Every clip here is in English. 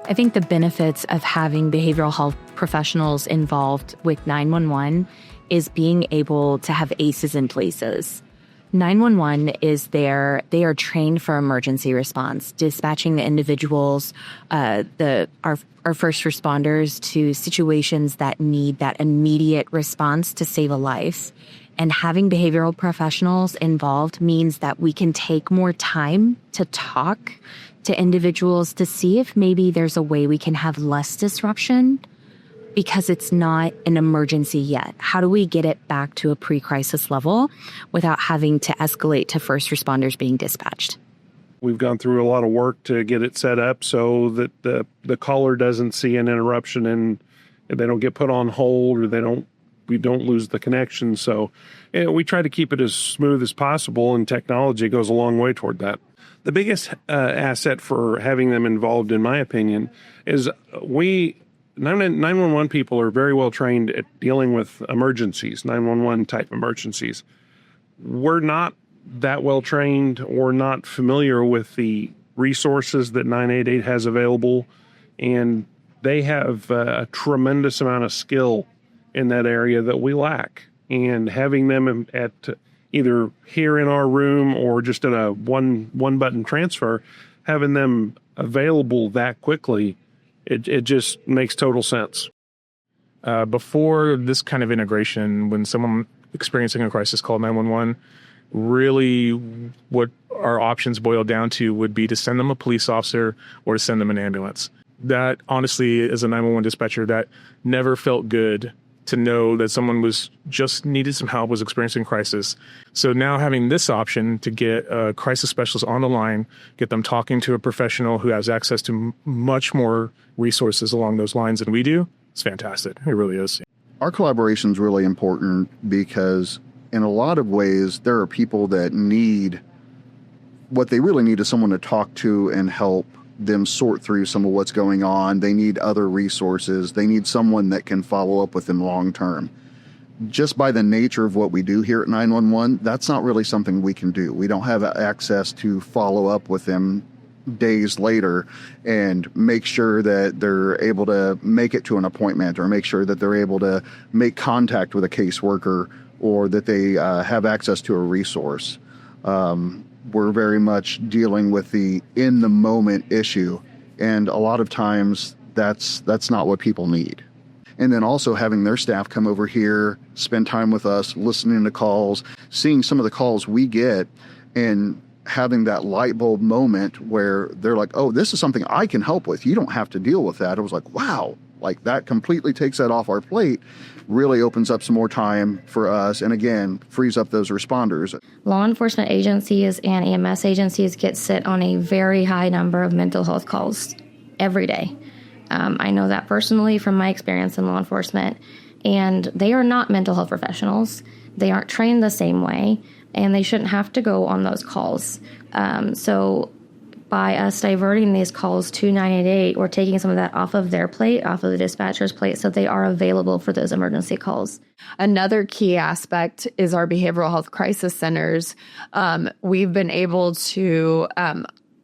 I think the benefits of having behavioral health professionals involved with 911 is being able to have aces in places. 911 is there. They are trained for emergency response, dispatching the individuals, our first responders to situations that need that immediate response to save a life. And having behavioral professionals involved means that we can take more time to talk to individuals to see if maybe there's a way we can have less disruption because it's not an emergency yet. How do we get it back to a pre-crisis level without having to escalate to first responders being dispatched? We've gone through a lot of work to get it set up so that the caller doesn't see an interruption and they don't get put on hold or we don't lose the connection. So we try to keep it as smooth as possible, and technology goes a long way toward that. The biggest asset for having them involved, in my opinion, is 911 people are very well trained at dealing with emergencies, 911 type emergencies. We're not that well trained or not familiar with the resources that 988 has available, and they have a tremendous amount of skill in that area that we lack. And having them at either here in our room or just at a one button transfer, having them available that quickly, it just makes total sense. Before this kind of integration, when someone experiencing a crisis called 911, really what our options boiled down to would be to send them a police officer or to send them an ambulance. That honestly, as a 911 dispatcher, that never felt good to know that someone was just needed some help, was experiencing crisis. So now having this option to get a crisis specialist on the line, get them talking to a professional who has access to much more resources along those lines than we do, it's fantastic. It really is. Our collaboration is really important because in a lot of ways, there are people that need, what they really need is someone to talk to and help them sort through some of what's going on. They need other resources. They need someone that can follow up with them long term. Just by the nature of what we do here at 911, that's not really something we can do. We don't have access to follow up with them days later and make sure that they're able to make it to an appointment or make sure that they're able to make contact with a caseworker or that they have access to a resource. We're very much dealing with the in-the-moment issue, and a lot of times that's not what people need. And then also having their staff come over here, spend time with us, listening to calls, seeing some of the calls we get, and having that light bulb moment where they're like, oh, this is something I can help with. You don't have to deal with that. It was like, wow, like that completely takes that off our plate, really opens up some more time for us, and again, frees up those responders. Law enforcement agencies and EMS agencies get sit on a very high number of mental health calls every day. I know that personally from my experience in law enforcement, and they are not mental health professionals. They aren't trained the same way, and they shouldn't have to go on those calls. So by us diverting these calls to 988, we're taking some of that off of their plate, off of the dispatcher's plate, so they are available for those emergency calls. Another key aspect is our behavioral health crisis centers. We've been able to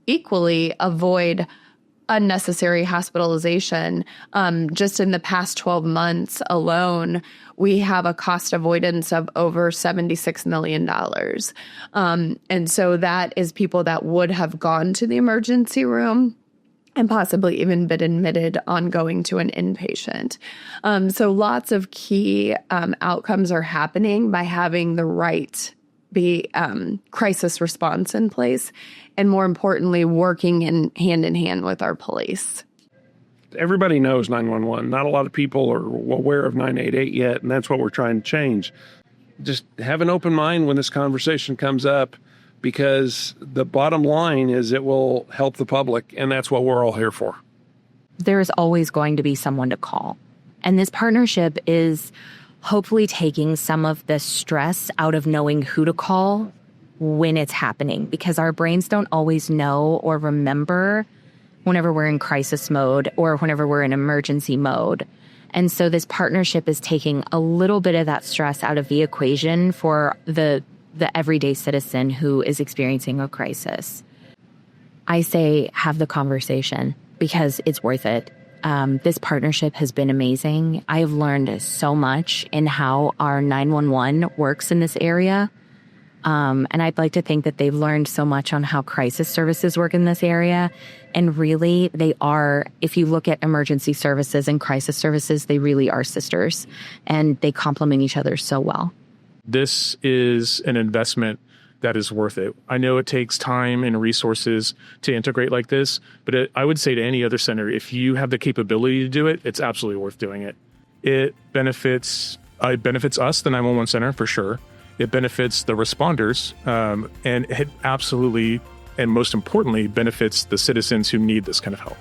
equally avoid unnecessary hospitalization. Just in the past 12 months alone, we have a cost avoidance of over $76 million. And so that is people that would have gone to the emergency room and possibly even been admitted on going to an inpatient. So lots of key outcomes are happening by having the right crisis response in place, and more importantly, working hand in hand with our police. Everybody knows 911. Not a lot of people are aware of 988 yet, and that's what we're trying to change. Just have an open mind when this conversation comes up, because the bottom line is it will help the public, and that's what we're all here for. There is always going to be someone to call. And this partnership is hopefully taking some of the stress out of knowing who to call when it's happening, because our brains don't always know or remember whenever we're in crisis mode or whenever we're in emergency mode. And so this partnership is taking a little bit of that stress out of the equation for the everyday citizen who is experiencing a crisis. I say have the conversation, because it's worth it. This partnership has been amazing. I have learned so much in how our 911 works in this area. And I'd like to think that they've learned so much on how crisis services work in this area. And really, they are, if you look at emergency services and crisis services, they really are sisters, and they complement each other so well. This is an investment that is worth it. I know it takes time and resources to integrate like this, but I would say to any other center, if you have the capability to do it, it's absolutely worth doing it. It benefits us, the 911 center, for sure. It benefits the responders, and it absolutely, and most importantly, benefits the citizens who need this kind of help.